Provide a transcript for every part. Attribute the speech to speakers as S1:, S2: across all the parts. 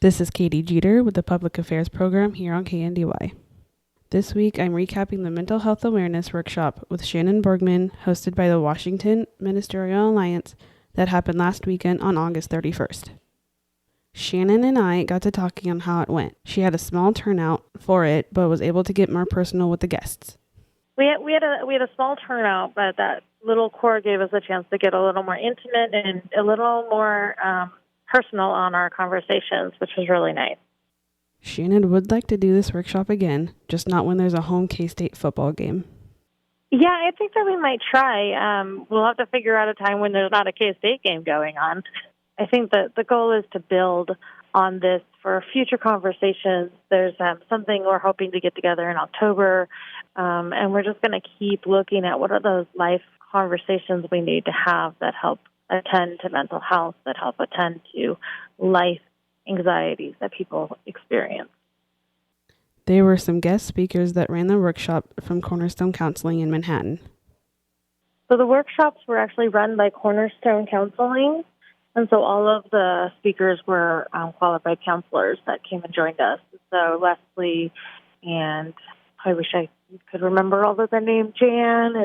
S1: This is Katy Jeter with the Public Affairs Program here on KNDY. This week, I'm recapping the Mental Health Awareness Workshop with Shannon Borgman, hosted by the Washington Ministerial Alliance, that happened last weekend on August 31st. Shannon and I got to talking on how it went. She had a small turnout for it, but was able to get more personal with the guests.
S2: We had a small turnout, but that little core gave us a chance to get a little more intimate and a little more personal on our conversations, which was really nice.
S1: Shannon would like to do this workshop again, just not when there's a home K-State football game.
S2: Yeah, I think that we might try. We'll have to figure out a time when there's not a K-State game going on. I think that the goal is to build on this for future conversations. There's something we're hoping to get together in October, and we're just going to keep looking at what are those life conversations we need to have that help attend to mental health, that help attend to life anxieties that people experience.
S1: There were some guest speakers that ran the workshop from Cornerstone Counseling in Manhattan.
S2: So the workshops were actually run by Cornerstone Counseling, and so all of the speakers were qualified counselors that came and joined us. So Leslie and I wish I could remember all of their names, Jan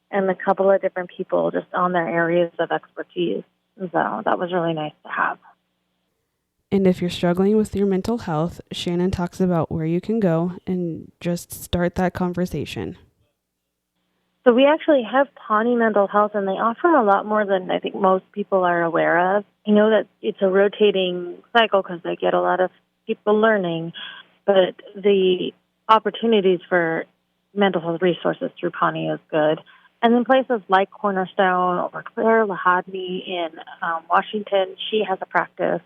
S2: and a couple of different people just on their areas of expertise. So that was really nice to have.
S1: And if you're struggling with your mental health, Shannon talks about where you can go and just start that conversation.
S2: So we actually have Pawnee Mental Health, and they offer a lot more than I think most people are aware of. I know that it's a rotating cycle because they get a lot of people learning, but the opportunities for mental health resources through Pawnee is good. And then places like Cornerstone or Claire Lahadney in Washington, she has a practice.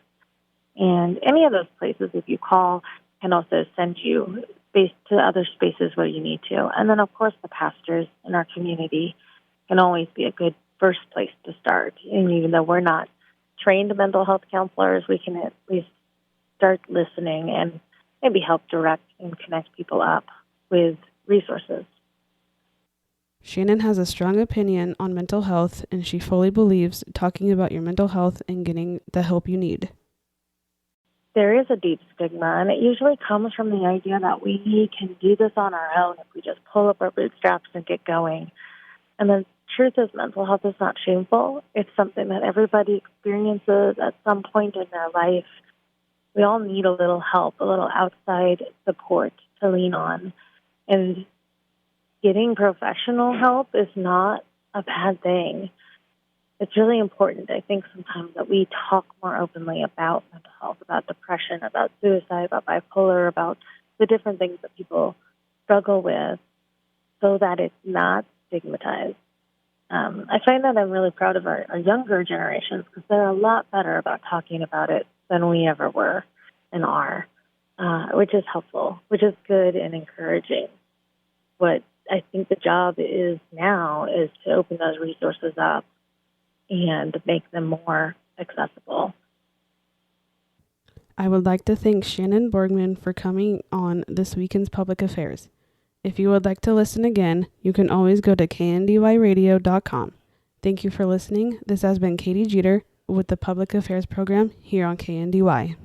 S2: And any of those places, if you call, can also send you to other spaces where you need to. And then, of course, the pastors in our community can always be a good first place to start. And even though we're not trained mental health counselors, we can at least start listening and maybe help direct and connect people up with resources.
S1: Shannon has a strong opinion on mental health, and she fully believes talking about your mental health and getting the help you need.
S2: There is a deep stigma, and it usually comes from the idea that we can do this on our own if we just pull up our bootstraps and get going. And the truth is, mental health is not shameful. It's something that everybody experiences at some point in their life. We all need a little help, a little outside support to lean on. And getting professional help is not a bad thing. It's really important, I think, sometimes that we talk more openly about mental health, about depression, about suicide, about bipolar, about the different things that people struggle with so that it's not stigmatized. I find that I'm really proud of our younger generations because they're a lot better about talking about it than we ever were and are, which is helpful, which is good and encouraging. What I think the job is now is to open those resources up and make them more accessible.
S1: I would like to thank Shannon Borgman for coming on this weekend's Public Affairs. If you would like to listen again, you can always go to kndyradio.com. Thank you for listening. This has been Katy Jeter with the Public Affairs Program here on KNDY.